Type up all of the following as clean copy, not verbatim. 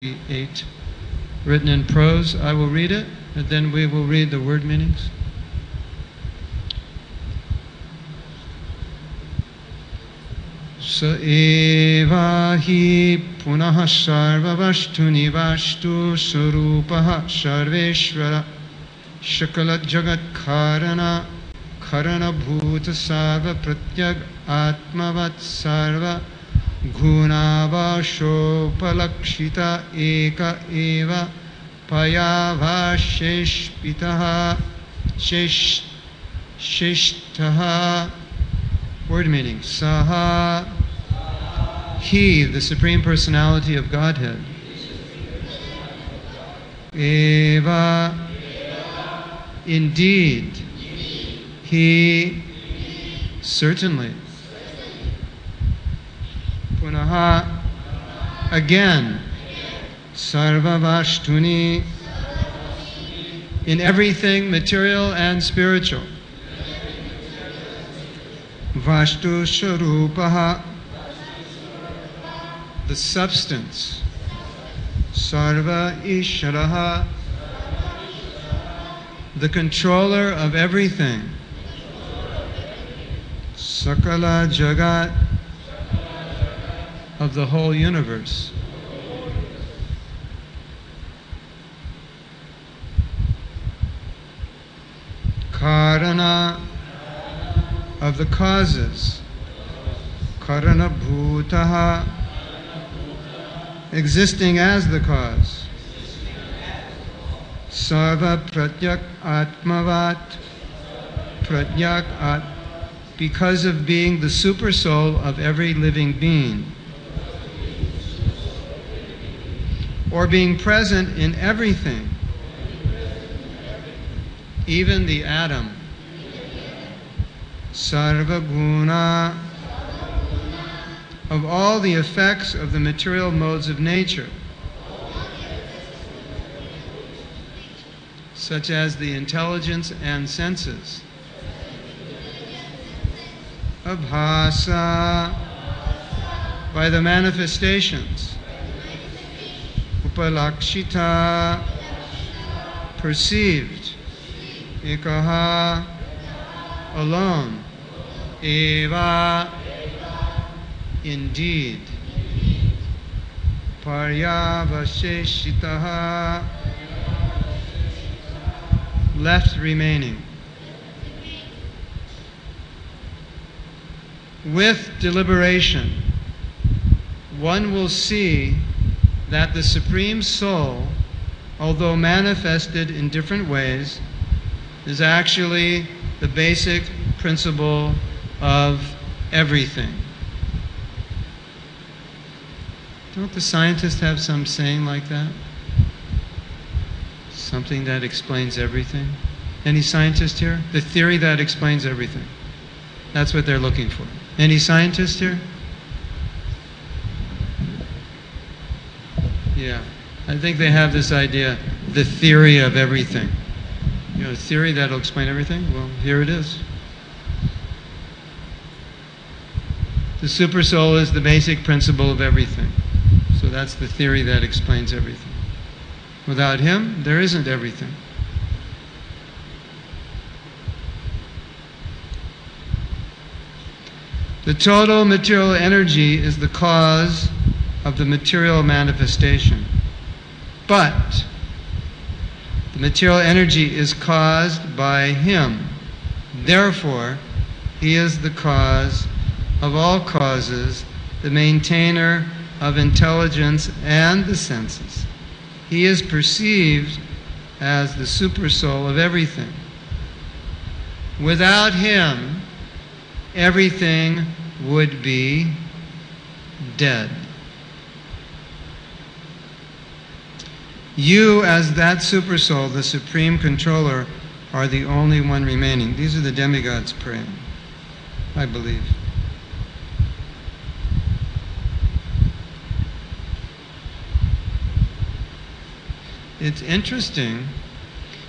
8, written in prose. I will read it, and then we will read the word meanings. Sa eva hi punaha sarvavastu nivastu sarupaha sarveshvara shakala jagat karana karana bhuta sarva pratyag atmavat sarva Gunavashopalakshita eka eva payavasheshpitaha sheshtaha. Word meaning. Saha. He, the Supreme Personality of Godhead. Eva. Indeed. He. Certainly. Punaha, again, sarvavashtuni, in everything material and spiritual. Vashtu sharupaha, the substance. Sarva isharaha, the controller of everything. Sakala jagat, of the whole universe. Karana, of the causes. Karana bhutaha, existing as the cause. Sarva pratyak atmavat, pratyak at, because of being the super soul of every living being. Or being present in everything, even the atom. Sarva guna, of all the effects of the material modes of nature, such as the intelligence and senses. Abhasa, by the manifestations. Upalakshita, perceived. Ekaha, alone. Eva, indeed. Paryavasheshitaha, left remaining. With deliberation, one will see that the Supreme Soul, although manifested in different ways, is actually the basic principle of everything. Don't the scientists have some saying like that? Something that explains everything? Any scientist here? The theory that explains everything. That's what they're looking for. Any scientist here? Yeah, I think they have this idea, the theory of everything. You know, a theory that'll explain everything? Well, here it is. The Super Soul is the basic principle of everything. So that's the theory that explains everything. Without him, there isn't everything. The total material energy is the cause of the material manifestation. But the material energy is caused by him. Therefore, he is the cause of all causes, the maintainer of intelligence and the senses. He is perceived as the super soul of everything. Without him, everything would be dead. You, as that super soul, the supreme controller, are the only one remaining. These are the demigods praying, I believe. It's interesting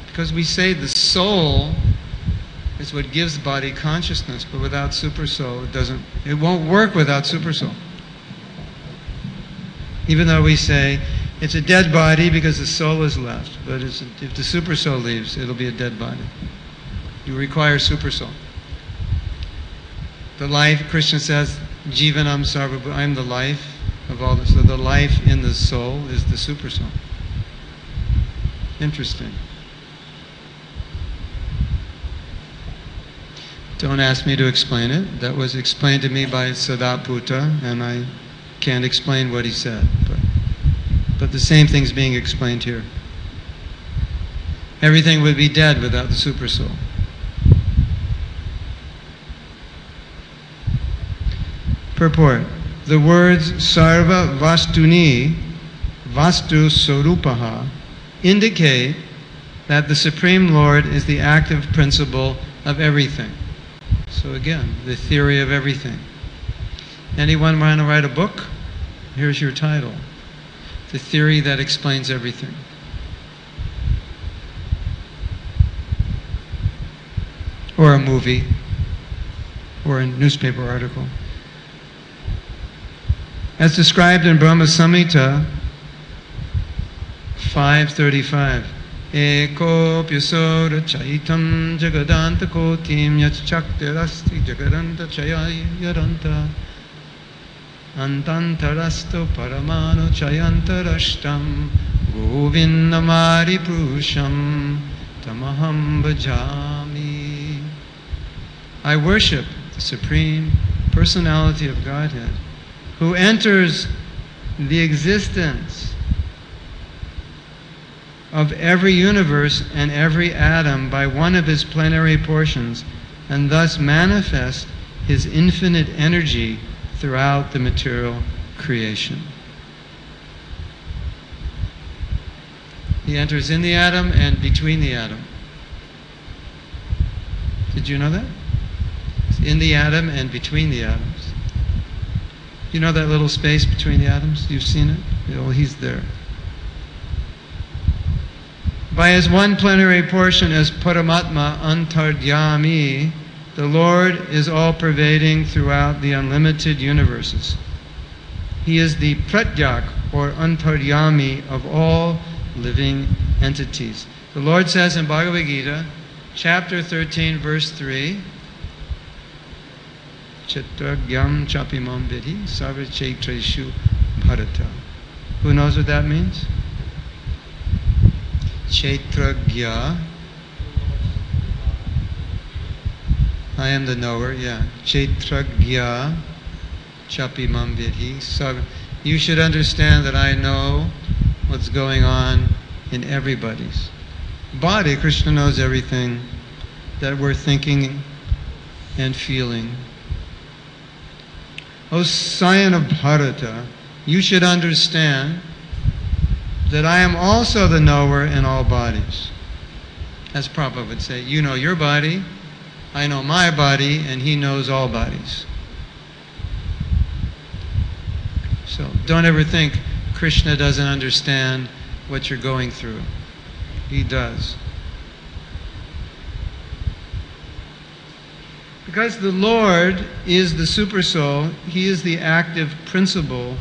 because we say the soul is what gives body consciousness, but without super soul, it won't work without super soul. Even though we say It's a dead body because the soul is left. But if the super soul leaves, it'll be a dead body. You require super soul. The life, Krishna says, Jivanam Sarvabhutam, I'm the life of all this. So the life in the soul is the super soul. Interesting. Don't ask me to explain it. That was explained to me by Sadaputta, and I can't explain what he said. But the same thing's being explained here. Everything would be dead without the super soul. Purport. The words Sarva Vastuni, Vastu Sorupaha, indicate that the Supreme Lord is the active principle of everything. So again, the theory of everything. Anyone want to write a book? Here's your title. The theory that explains everything. Or a movie, or a newspaper article. As described in Brahma Samhita 5:35, Eko pyasora chaitam jagadanta kotim yachakterasti jagadanta chayayaranta Antantarasto paramano chayantarashtam govindamari prusham tamaham bhajami. I worship the Supreme Personality of Godhead, who enters the existence of every universe and every atom by one of his plenary portions, and thus manifests his infinite energy throughout the material creation. He enters in the atom and between the atom. Did you know that? It's in the atom and between the atoms. You know that little space between the atoms? You've seen it? Well, he's there. By his one plenary portion as Paramatma Antardyami, the Lord is all-pervading throughout the unlimited universes. He is the Pratyak, or Antaryami, of all living entities. The Lord says in Bhagavad Gita, chapter 13, verse 3, Chetragyam chapimam vidhi sarva chaitreshu bharata. Who knows what that means? Chetragya. I am the knower, yeah. Chetragya chapimam vidhi. You should understand that I know what's going on in everybody's body. Krishna knows everything that we're thinking and feeling. O scion of Bharata, you should understand that I am also the knower in all bodies. As Prabhupada would say, you know your body, I know my body, and he knows all bodies. So don't ever think Krishna doesn't understand what you're going through. He does. Because the Lord is the super soul, he is the active principle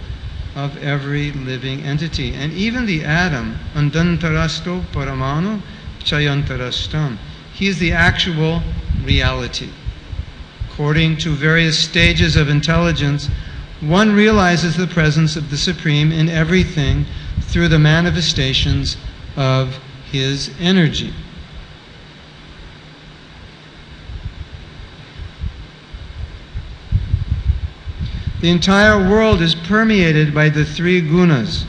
of every living entity. And even the atom, andantarasto paramanu chayantarastam, he is the actual reality. According to various stages of intelligence, one realizes the presence of the Supreme in everything through the manifestations of his energy. The entire world is permeated by the three gunas,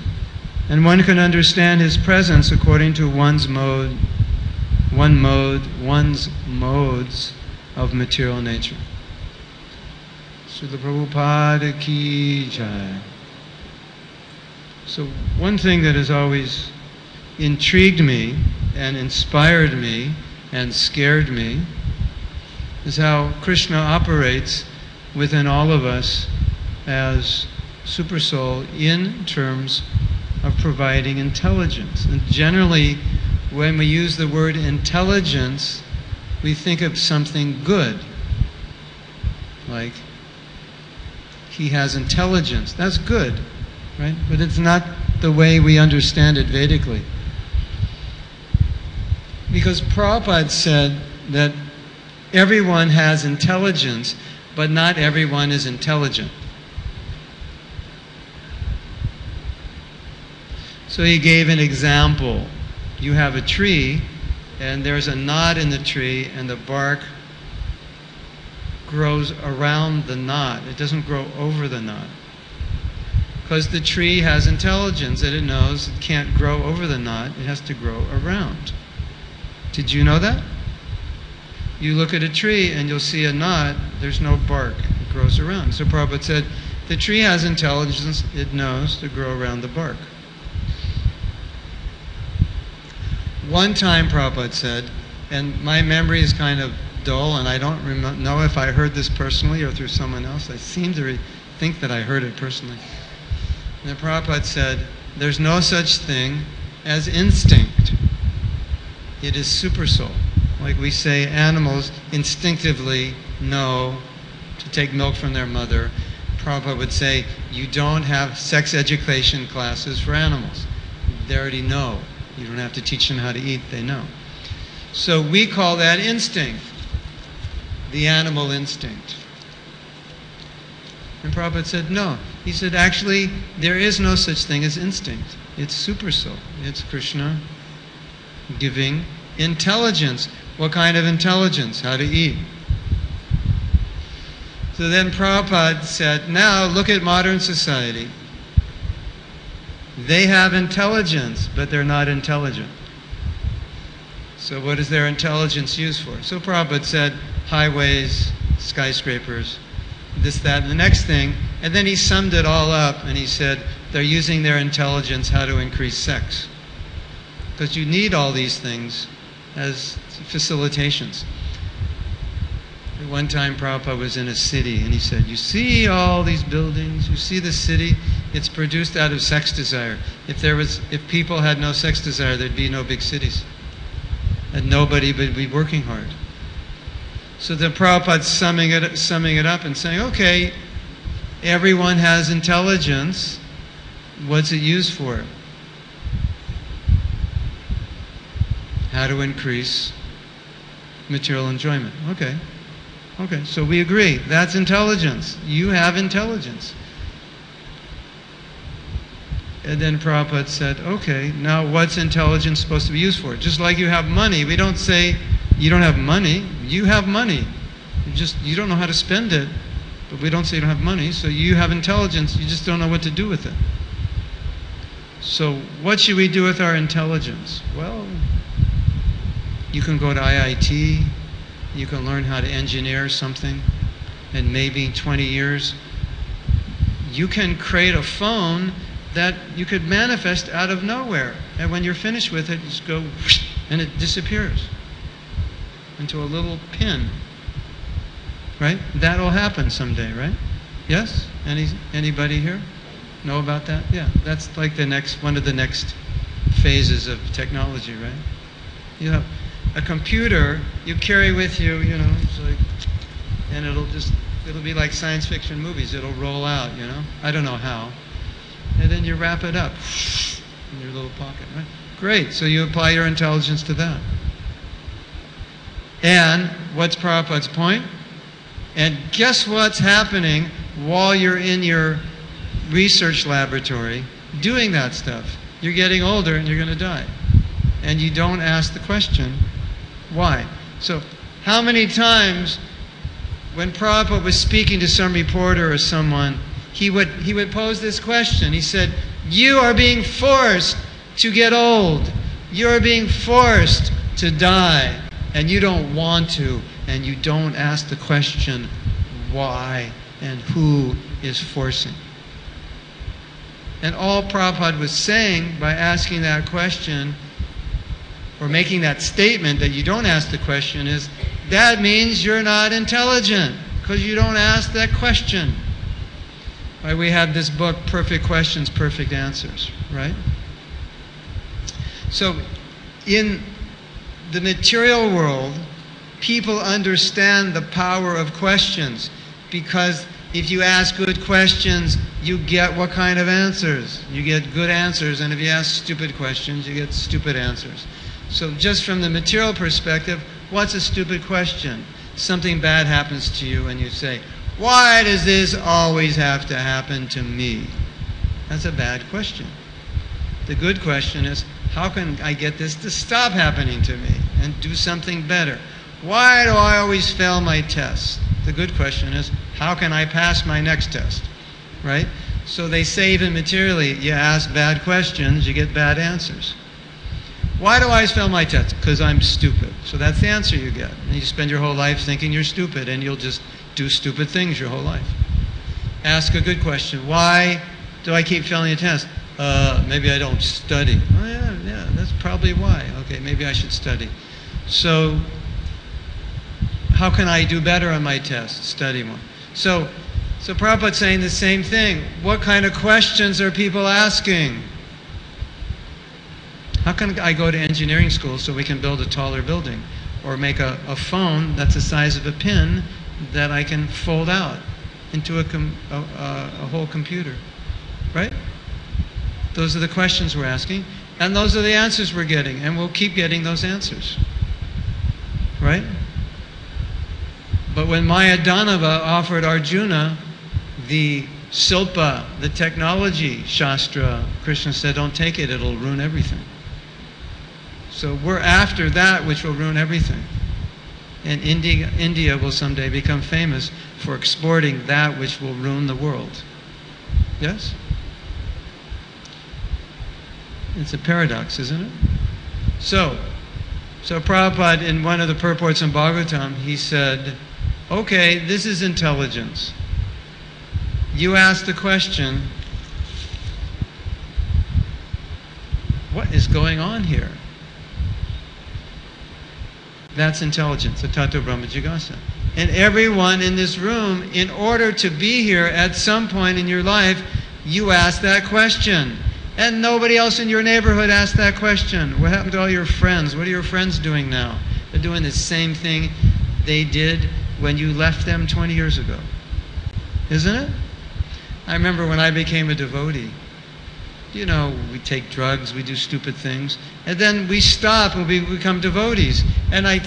and one can understand his presence according to one's modes of material nature. Srila Prabhupada ki jai. So one thing that has always intrigued me and inspired me and scared me is how Krishna operates within all of us as super soul in terms of providing intelligence. And generally, when we use the word intelligence, we think of something good. Like, he has intelligence. That's good, right? But it's not the way we understand it Vedically. Because Prabhupada said that everyone has intelligence, but not everyone is intelligent. So he gave an example. You have a tree, and there's a knot in the tree, and the bark grows around the knot. It doesn't grow over the knot. Because the tree has intelligence, and it knows it can't grow over the knot, it has to grow around. Did you know that? You look at a tree and you'll see a knot, there's no bark, it grows around. So Prabhupada said, the tree has intelligence, it knows to grow around the bark. One time Prabhupada said, and my memory is kind of dull, and I don't know if I heard this personally or through someone else. I seem to think that I heard it personally. And Prabhupada said, there's no such thing as instinct. It is supersoul. Like we say, animals instinctively know to take milk from their mother. Prabhupada would say, you don't have sex education classes for animals. They already know. You don't have to teach them how to eat, they know. So we call that instinct, the animal instinct. And Prabhupada said, no. He said, actually, there is no such thing as instinct. It's supersoul. It's Krishna giving intelligence. What kind of intelligence? How to eat. So then Prabhupada said, now look at modern society. They have intelligence, but they're not intelligent. So what is their intelligence used for? So Prabhupada said, highways, skyscrapers, this, that, and the next thing. And then he summed it all up and he said, they're using their intelligence how to increase sex. Because you need all these things as facilitations. One time Prabhupada was in a city and he said, you see all these buildings, you see the city, it's produced out of sex desire. If people had no sex desire, there'd be no big cities. And nobody would be working hard. So then Prabhupada's summing it up and saying, okay, everyone has intelligence, what's it used for? How to increase material enjoyment. Okay. Okay, so we agree. That's intelligence. You have intelligence. And then Prabhupada said, okay, now what's intelligence supposed to be used for? Just like you have money. We don't say you don't have money. You have money. You don't know how to spend it. But we don't say you don't have money. So you have intelligence. You just don't know what to do with it. So what should we do with our intelligence? Well, you can go to IIT. You can learn how to engineer something, and maybe in 20 years, you can create a phone that you could manifest out of nowhere. And when you're finished with it, you just go, and it disappears into a little pin. Right? That'll happen someday, right? Yes? Anybody here know about that? Yeah, that's like one of the next phases of technology, right? You have a computer you carry with you, it's like, and it'll be like science fiction movies. It'll roll out, I don't know how. And then you wrap it up in your little pocket, right? Great, so you apply your intelligence to that. And what's Prabhupada's point? And guess what's happening while you're in your research laboratory doing that stuff? You're getting older and you're going to die. And you don't ask the question, why? So how many times when Prabhupada was speaking to some reporter or someone, he would pose this question. He said, you are being forced to get old. You are being forced to die. And you don't want to. And you don't ask the question, why and who is forcing? And all Prabhupada was saying by asking that question, or making that statement that you don't ask the question, is that means you're not intelligent because you don't ask that question. Right? We have this book, Perfect Questions, Perfect Answers, right? So in the material world, people understand the power of questions, because if you ask good questions, you get what kind of answers? You get good answers, and if you ask stupid questions, you get stupid answers. So just from the material perspective, what's a stupid question? Something bad happens to you and you say, why does this always have to happen to me? That's a bad question. The good question is, how can I get this to stop happening to me and do something better? Why do I always fail my tests? The good question is, how can I pass my next test? Right? So they say even materially, you ask bad questions, you get bad answers. Why do I always fail my tests? Because I'm stupid. So that's the answer you get. And you spend your whole life thinking you're stupid, and you'll just do stupid things your whole life. Ask a good question. Why do I keep failing a test? Maybe I don't study. Oh yeah, that's probably why. Okay, maybe I should study. So how can I do better on my test? Study more. So Prabhupada's saying the same thing. What kind of questions are people asking? How can I go to engineering school so we can build a taller building? Or make a phone that's the size of a pin that I can fold out into a whole computer? Right? Those are the questions we're asking. And those are the answers we're getting. And we'll keep getting those answers. Right? But when Mayadanava offered Arjuna the Silpa, the technology Shastra, Krishna said, don't take it, it'll ruin everything. So we're after that which will ruin everything. And India will someday become famous for exporting that which will ruin the world. Yes? It's a paradox, isn't it? So Prabhupada, in one of the purports in Bhagavatam, he said, okay, this is intelligence. You ask the question, what is going on here? That's intelligence, a tato brahma jigasa. And everyone in this room, in order to be here at some point in your life, you ask that question. And nobody else in your neighborhood asked that question. What happened to all your friends? What are your friends doing now? They're doing the same thing they did when you left them 20 years ago. Isn't it? I remember when I became a devotee. You know, we take drugs, we do stupid things, and then we stop and we become devotees. And I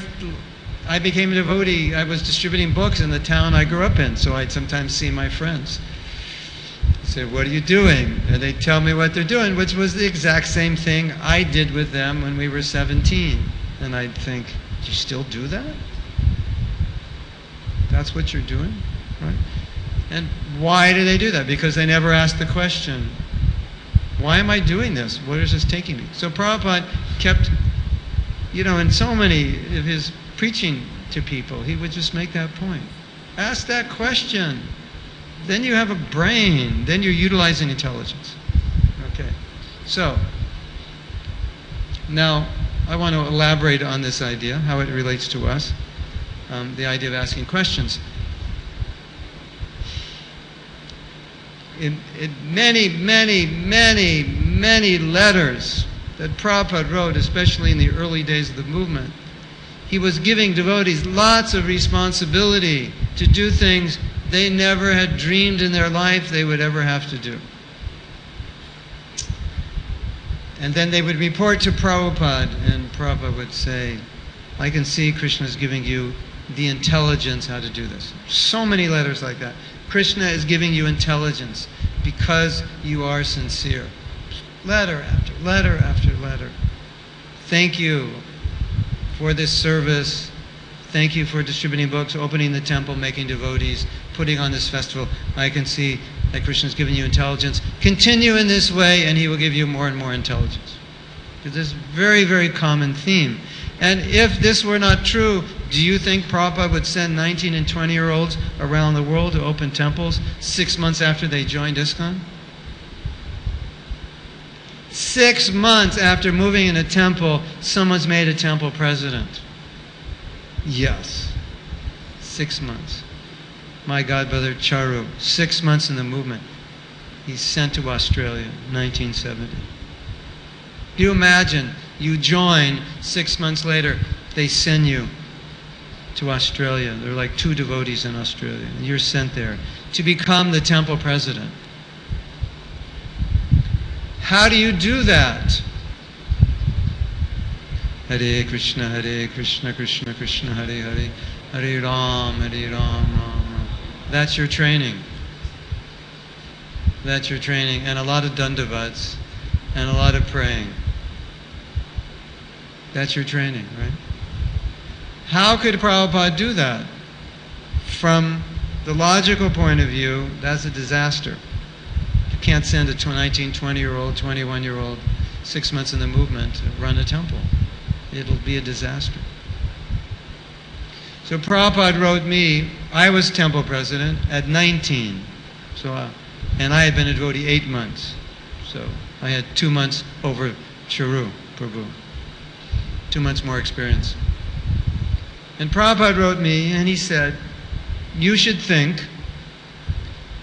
became a devotee. I was distributing books in the town I grew up in, so I'd sometimes see my friends. I say, what are you doing? And they'd tell me what they're doing, which was the exact same thing I did with them when we were 17. And I'd think, do you still do that? That's what you're doing? Right? And why do they do that? Because they never asked the question, why am I doing this? Where is this taking me? So Prabhupada kept, in so many of his preaching to people, he would just make that point. Ask that question. Then you have a brain. Then you're utilizing intelligence. Okay. So, now I want to elaborate on this idea, how it relates to us, the idea of asking questions. In many letters that Prabhupada wrote, especially in the early days of the movement, he was giving devotees lots of responsibility to do things they never had dreamed in their life they would ever have to do. And then they would report to Prabhupada, and Prabhupada would say, I can see Krishna is giving you the intelligence how to do this. So many letters like that. Krishna is giving you intelligence because you are sincere. Letter after letter after letter. Thank you for this service. Thank you for distributing books, opening the temple, making devotees, putting on this festival. I can see that Krishna is giving you intelligence. Continue in this way and he will give you more and more intelligence. It's this very, very common theme. And if this were not true, do you think Prabhupada would send 19 and 20-year-olds around the world to open temples 6 months after they joined ISKCON? 6 months after moving in a temple, someone's made a temple president. Yes. 6 months. My godbrother Charu, 6 months in the movement. He's sent to Australia, 1970. You imagine, you join, 6 months later, they send you to Australia. There are like 2 devotees in Australia, and you're sent there to become the temple president. How do you do that? Hare Krishna, Krishna Krishna, Hare Hare, Hare Ram, Ram Ram. That's your training. That's your training. And a lot of dandavats and a lot of praying. That's your training, right? How could Prabhupada do that? From the logical point of view, that's a disaster. You can't send a 19, 20-year-old, 21-year-old, 6 months in the movement to run a temple. It'll be a disaster. So Prabhupada wrote me, I was temple president at 19. And I had been a devotee 8 months. So I had 2 months over Charu Prabhu. 2 months more experience. And Prabhupada wrote me and he said, you should think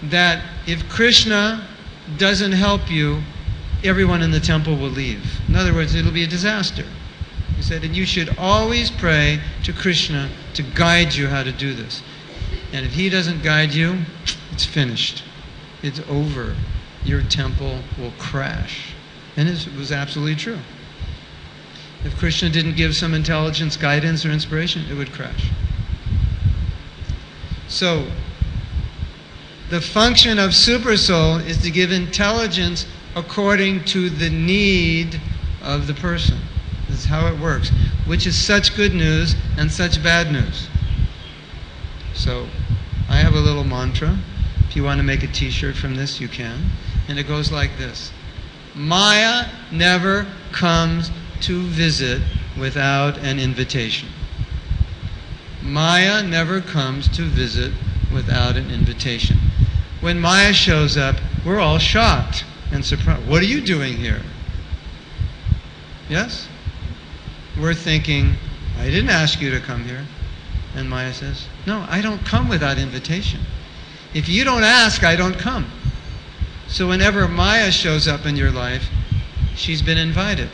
that if Krishna doesn't help you, everyone in the temple will leave. In other words, it'll be a disaster. He said, and you should always pray to Krishna to guide you how to do this. And if he doesn't guide you, it's finished. It's over. Your temple will crash. And it was absolutely true. If Krishna didn't give some intelligence, guidance, or inspiration, it would crash. So, the function of Supersoul is to give intelligence according to the need of the person. This is how it works, which is such good news and such bad news. So, I have a little mantra. If you want to make a t-shirt from this, you can. And it goes like this. Maya never comes to visit without an invitation. Maya never comes to visit without an invitation. When Maya shows up, we're all shocked and surprised. What are you doing here? Yes? We're thinking, I didn't ask you to come here. And Maya says, no, I don't come without invitation. If you don't ask, I don't come. So whenever Maya shows up in your life, she's been invited.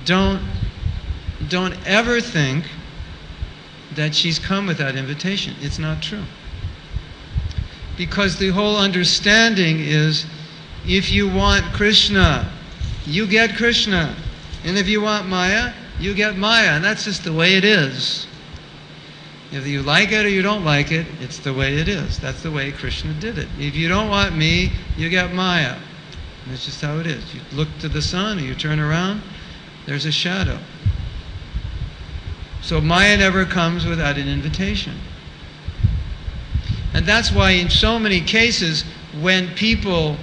Don't ever think that she's come without invitation. It's not true. Because the whole understanding is, if you want Krishna, you get Krishna. And if you want Maya, you get Maya. And that's just the way it is. If you like it or you don't like it, it's the way it is. That's the way Krishna did it. If you don't want me, you get Maya. That's just how it is. You look to the sun or you turn around, there's a shadow. So Maya never comes without an invitation. And that's why in so many cases, when people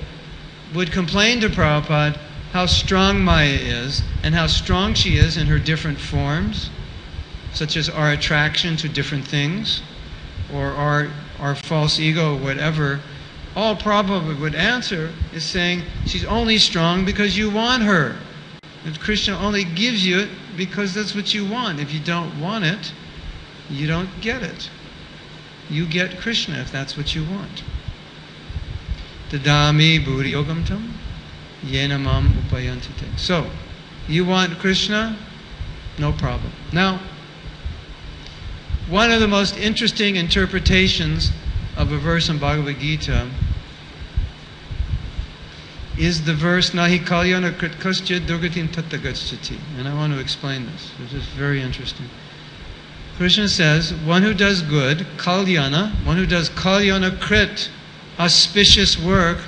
would complain to Prabhupada how strong Maya is, and how strong she is in her different forms, such as our attraction to different things, or our false ego, or whatever, all Prabhupada would answer is saying, she's only strong because you want her. And Krishna only gives you it because that's what you want. If you don't want it, you don't get it. You get Krishna if that's what you want. Tadami bhuri yogam tam yena mam upayantite. So, you want Krishna? No problem. Now, one of the most interesting interpretations of a verse in Bhagavad Gita is the verse Nahi kalyana kritkasya durgatin tattagacchati. And I want to explain this. It's just very interesting. Krishna says, one who does good, kalyana, one who does kalyana krit, auspicious work,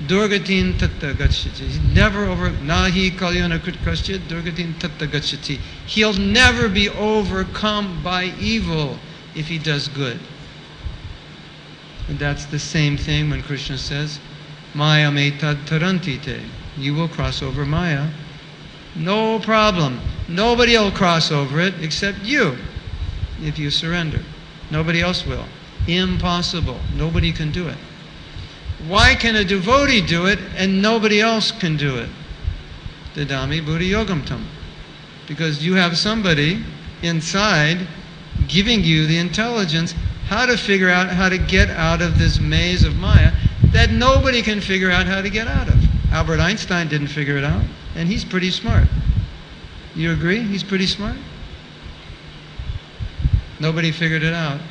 durgatin tattagacchati. Never over, nahi kalyana kritkasya durgatin tattagacchati. He'll never be overcome by evil if he does good. And that's the same thing when Krishna says, Maya me tad tarantite. You will cross over Maya. No problem. Nobody will cross over it except you if you surrender. Nobody else will. Impossible. Nobody can do it. Why can a devotee do it and nobody else can do it? Dadami buddhi yogam tam. Because you have somebody inside giving you the intelligence how to figure out how to get out of this maze of Maya that nobody can figure out how to get out of. Albert Einstein didn't figure it out, and he's pretty smart. You agree? He's pretty smart? Nobody figured it out,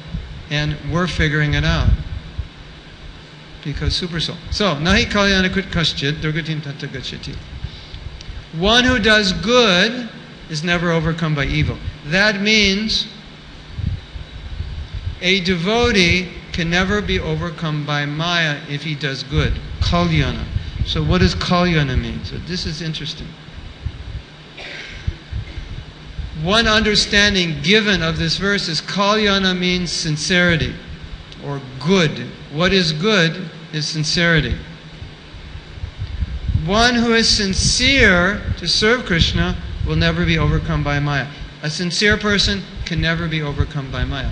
and we're figuring it out. because super soul. So, nahi kalyana krit kaschit durgatim tata gacchati. One who does good is never overcome by evil. That means a devotee can never be overcome by Maya if he does good. Kalyana. So what does kalyana mean? So this is interesting. One understanding given of this verse is kalyana means sincerity or good. What is good is sincerity. One who is sincere to serve Krishna will never be overcome by Maya. A sincere person can never be overcome by Maya.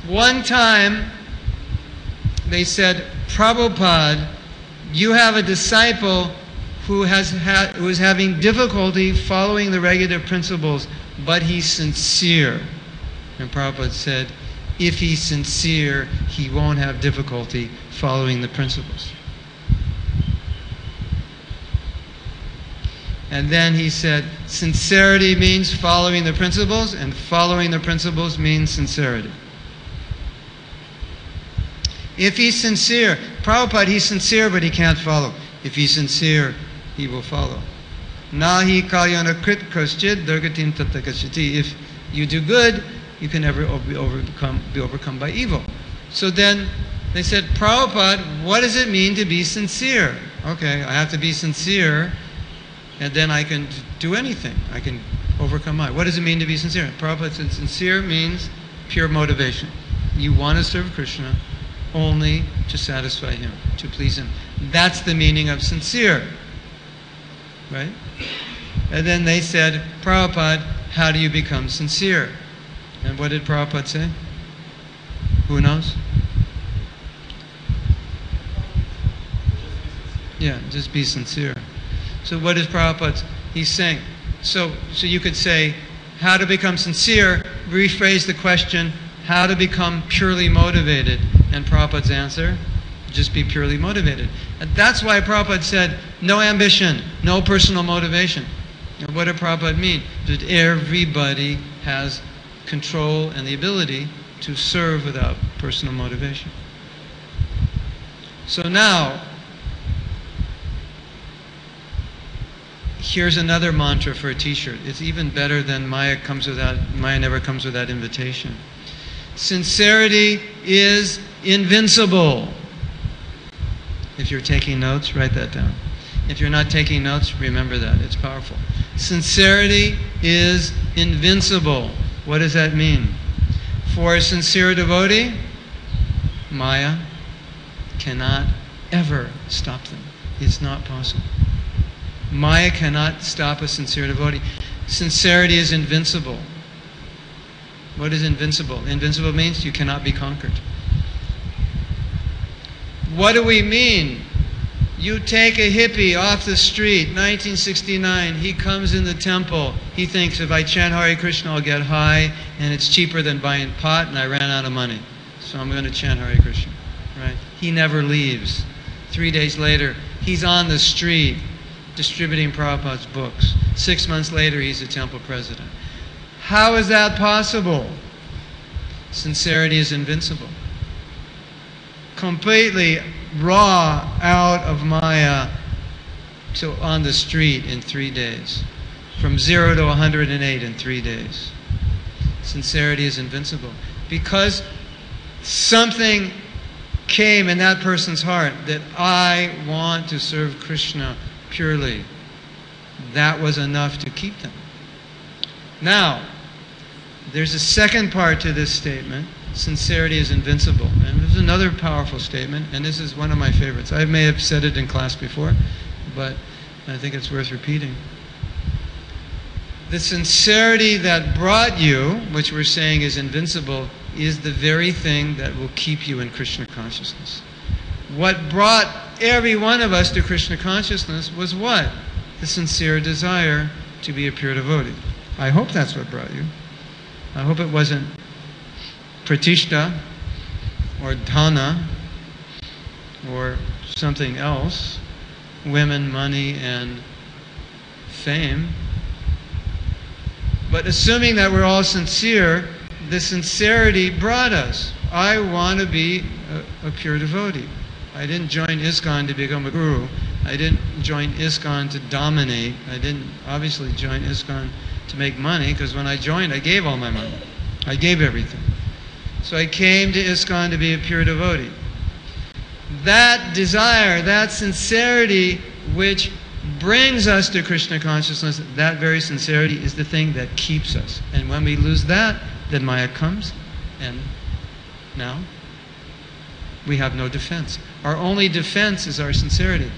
One time, they said, Prabhupada, you have a disciple who is having difficulty following the regulative principles, but he's sincere. And Prabhupada said, if he's sincere, he won't have difficulty following the principles. And then he said, sincerity means following the principles, and following the principles means sincerity. If he's sincere, Prabhupada, he's sincere, but he can't follow. If he's sincere, he will follow. Nahi kalyana krit kaschid durgatim tata gacchati. If you do good, you can never be overcome by evil. So then they said, Prabhupada, what does it mean to be sincere? Okay, I have to be sincere, and then I can do anything. I can overcome my. What does it mean to be sincere? Prabhupada said, sincere means pure motivation. You want to serve Krishna only to satisfy him, to please him. That's the meaning of sincere. Right? And then they said, Prabhupada, how do you become sincere? And what did Prabhupada say? Who knows? Yeah, just be sincere. So what is Prabhupada? He's saying, so you could say, how to become sincere, rephrase the question, how to become purely motivated. And Prabhupada's answer, just be purely motivated. And that's why Prabhupada said, no ambition, no personal motivation. And what did Prabhupada mean? That everybody has control and the ability to serve without personal motivation. So now, here's another mantra for a t-shirt. It's even better than Maya never comes without invitation. Sincerity is invincible. If you're taking notes, write that down. If you're not taking notes, remember that. It's powerful. Sincerity is invincible. What does that mean? For a sincere devotee, Maya cannot ever stop them. It's not possible. Maya cannot stop a sincere devotee. Sincerity is invincible. What is invincible? Invincible means you cannot be conquered. What do we mean? You take a hippie off the street, 1969, he comes in the temple, he thinks if I chant Hare Krishna I'll get high and it's cheaper than buying pot and I ran out of money. So I'm going to chant Hare Krishna. Right? He never leaves. 3 days later, he's on the street distributing Prabhupada's books. 6 months later, he's a temple president. How is that possible? Sincerity is invincible. Completely raw out of Maya to on the street in 3 days. From 0 to 108 in 3 days. Sincerity is invincible. Because something came in that person's heart that I want to serve Krishna purely. That was enough to keep them. Now, there's a second part to this statement. Sincerity is invincible. And there's another powerful statement, and this is one of my favorites. I may have said it in class before, but I think it's worth repeating. The sincerity that brought you, which we're saying is invincible, is the very thing that will keep you in Krishna consciousness. What brought every one of us to Krishna consciousness was what? The sincere desire to be a pure devotee. I hope that's what brought you. I hope it wasn't pratishta or dhana or something else, women, money, and fame. But assuming that we're all sincere, the sincerity brought us. I want to be a pure devotee. I didn't join ISKCON to become a guru. I didn't join ISKCON to dominate. I didn't obviously join ISKCON to make money, because when I joined, I gave all my money. I gave everything. So I came to ISKCON to be a pure devotee. That desire, that sincerity which brings us to Krishna consciousness, that very sincerity is the thing that keeps us. And when we lose that, then Maya comes, and now we have no defense. Our only defense is our sincerity.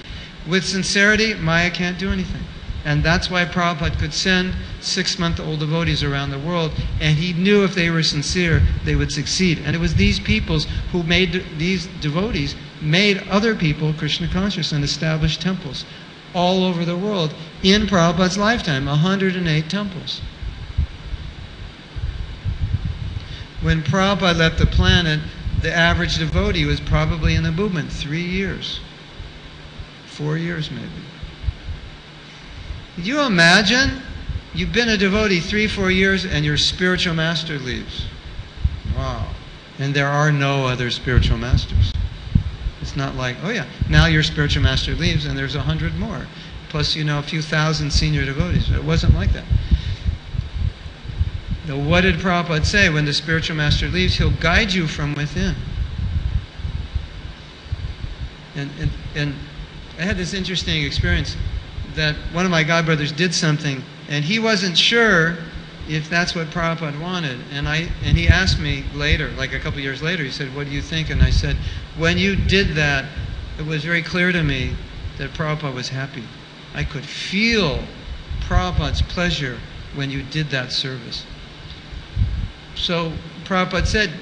With sincerity, Maya can't do anything. And that's why Prabhupada could send 6-month-old devotees around the world, and he knew if they were sincere, they would succeed. And it was these peoples who made, these devotees, made other people Krishna conscious and established temples all over the world in Prabhupada's lifetime, 108 temples. When Prabhupada left the planet, the average devotee was probably in the movement 3 years, 4 years maybe. Could you imagine? You've been a devotee 3-4 years and your spiritual master leaves. Wow. And there are no other spiritual masters. It's not like, oh yeah, now your spiritual master leaves and there's 100 more. Plus, a few thousand senior devotees. It wasn't like that. Now, what did Prabhupada say? When the spiritual master leaves, he'll guide you from within. And I had this interesting experience that one of my godbrothers did something, and he wasn't sure if that's what Prabhupada wanted. And he asked me later, like a couple years later, he said, what do you think? And I said, when you did that, it was very clear to me that Prabhupada was happy. I could feel Prabhupada's pleasure when you did that service. So Prabhupada said,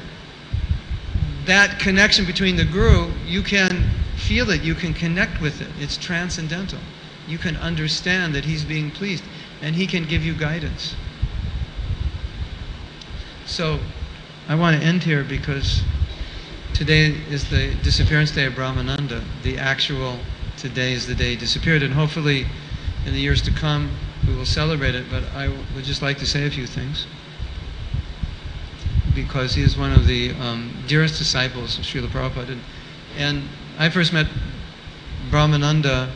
that connection between the Guru, you can feel it, you can connect with it. It's transcendental. You can understand that he's being pleased, and he can give you guidance. So I want to end here because today is the disappearance day of Brahmananda. The actual today is the day he disappeared, and hopefully in the years to come we will celebrate it. But I would just like to say a few things, because he is one of the dearest disciples of Srila Prabhupada. And I first met Brahmananda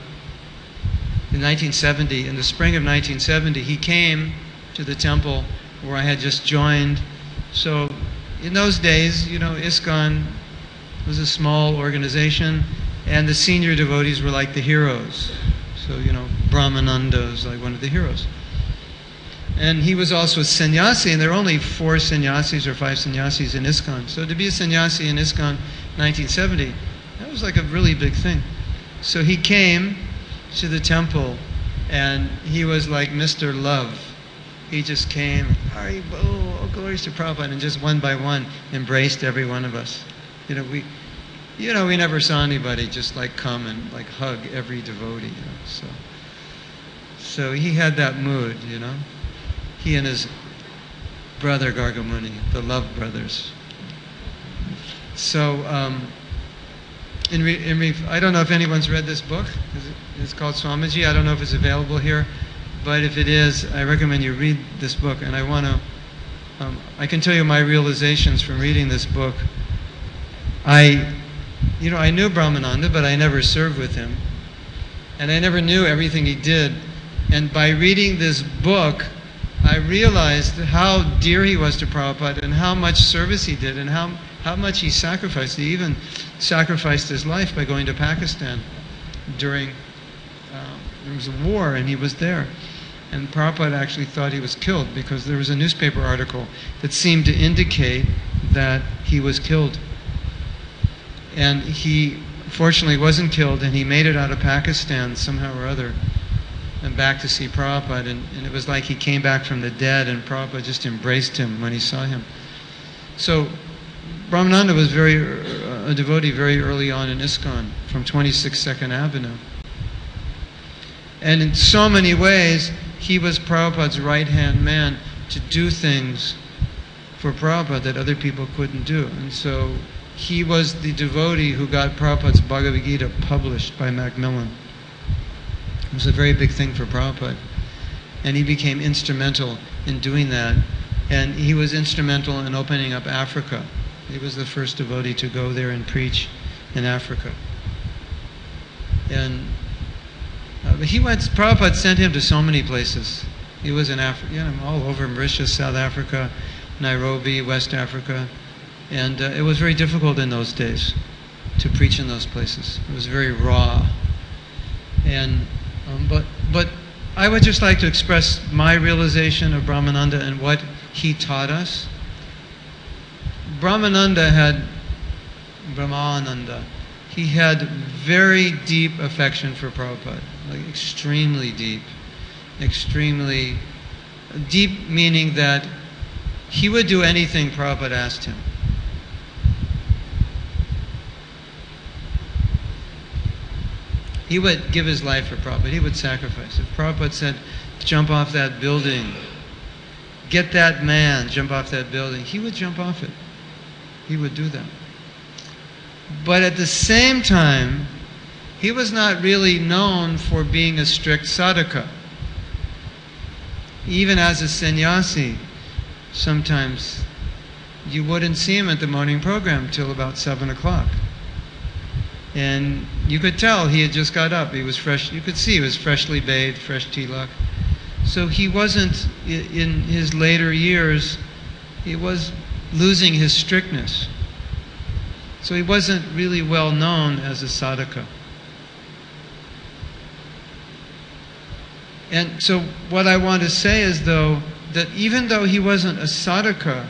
in 1970. In the spring of 1970, he came to the temple where I had just joined. So in those days, ISKCON was a small organization, and the senior devotees were like the heroes. So, Brahmananda was like one of the heroes. And he was also a sannyasi, and there were only 4 sannyasis or 5 sannyasis in ISKCON. So to be a sannyasi in ISKCON 1970, that was like a really big thing. So he came to the temple, and he was like Mr. Love. He just came, Haribo, oh, glories to Prabhupada, and just one by one embraced every one of us. We never saw anybody just like come and like hug every devotee. So he had that mood. He and his brother Gargamuni, the Love brothers. So I don't know if anyone's read this book. It's called Swamiji. I don't know if it's available here, but if it is, I recommend you read this book. And I can tell you my realizations from reading this book. I knew Brahmananda, but I never served with him, and I never knew everything he did. And by reading this book, I realized how dear he was to Prabhupada, and how much service he did, and how much he sacrificed. He even sacrificed his life by going to Pakistan during there was a war, and he was there. And Prabhupada actually thought he was killed, because there was a newspaper article that seemed to indicate that he was killed. And he fortunately wasn't killed, and he made it out of Pakistan somehow or other and back to see Prabhupada. And it was like he came back from the dead, and Prabhupada just embraced him when he saw him. So Brahmananda was a devotee very early on in ISKCON, from 26 2nd Avenue. And in so many ways, he was Prabhupada's right-hand man to do things for Prabhupada that other people couldn't do. And so he was the devotee who got Prabhupada's Bhagavad Gita published by Macmillan. It was a very big thing for Prabhupada. And he became instrumental in doing that. And he was instrumental in opening up Africa. He was the first devotee to go there and preach in Africa. And Prabhupada sent him to so many places. He was in Africa, all over Mauritius, South Africa, Nairobi, West Africa. And it was very difficult in those days to preach in those places. It was very raw. And but I would just like to express my realization of Brahmananda and what he taught us. Brahmananda, he had very deep affection for Prabhupada, like extremely deep, meaning that he would do anything Prabhupada asked him. He would give his life for Prabhupada. He would sacrifice. If Prabhupada said, jump off that building, get that man, jump off that building, he would jump off it. He would do that. But at the same time, he was not really known for being a strict sadhaka. Even as a sannyasi, sometimes you wouldn't see him at the morning program till about 7 o'clock. And you could tell he had just got up. He was fresh. You could see he was freshly bathed, fresh tilak. So he wasn't, in his later years, he was losing his strictness. So he wasn't really well known as a sadhaka. And so what I want to say is, though, that even though he wasn't a sadhaka,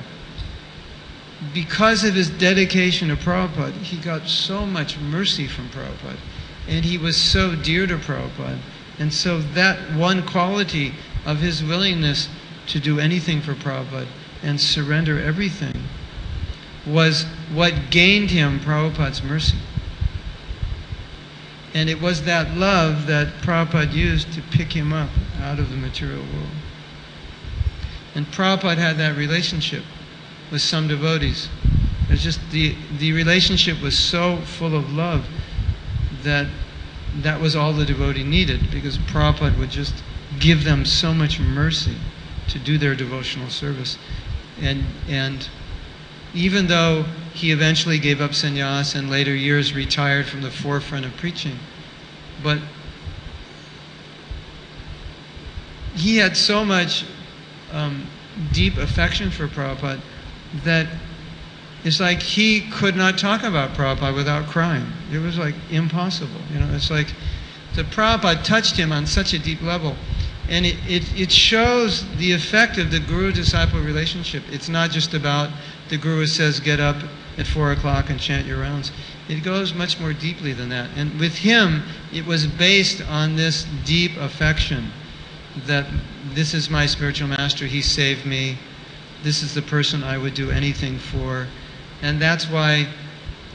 because of his dedication to Prabhupada, he got so much mercy from Prabhupada. And he was so dear to Prabhupada. And so that one quality of his willingness to do anything for Prabhupada and surrender everything was what gained him Prabhupada's mercy. And it was that love that Prabhupada used to pick him up out of the material world. And Prabhupada had that relationship with some devotees. It's just the relationship was so full of love that was all the devotee needed, because Prabhupada would just give them so much mercy to do their devotional service. And even though he eventually gave up sannyas and later years retired from the forefront of preaching, but he had so much deep affection for Prabhupada that it's like he could not talk about Prabhupada without crying. It was like impossible. It's like the Prabhupada touched him on such a deep level. And it shows the effect of the guru-disciple relationship. It's not just about the guru says get up at 4 o'clock and chant your rounds. It goes much more deeply than that. And with him, it was based on this deep affection that this is my spiritual master, he saved me, this is the person I would do anything for. And that's why,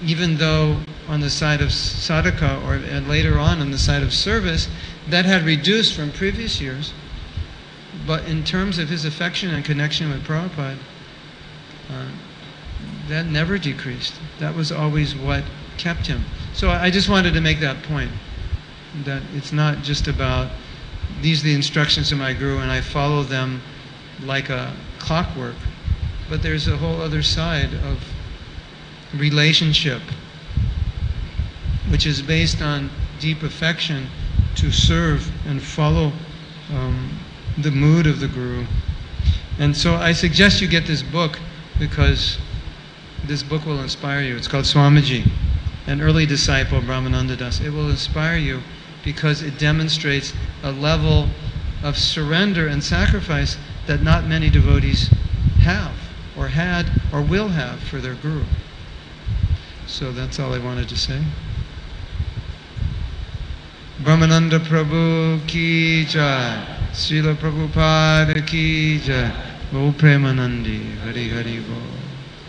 even though on the side of sadhaka, and later on the side of service, that had reduced from previous years, but in terms of his affection and connection with Prabhupada, that never decreased. That was always what kept him. So I just wanted to make that point, that it's not just about, these are the instructions of my guru and I follow them like a clockwork, but there's a whole other side of relationship which is based on deep affection to serve and follow the mood of the guru. And so I suggest you get this book, because this book will inspire you. It's called Swamiji, an early disciple of Brahmananda Das. It will inspire you because it demonstrates a level of surrender and sacrifice that not many devotees have, or had, or will have for their guru. So that's all I wanted to say. Brahmananda Prabhu ki jai, Srila Prabhupada ki jai, Go Premanandi, Hari Hari Bo.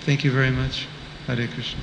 Thank you very much. Hare Krishna.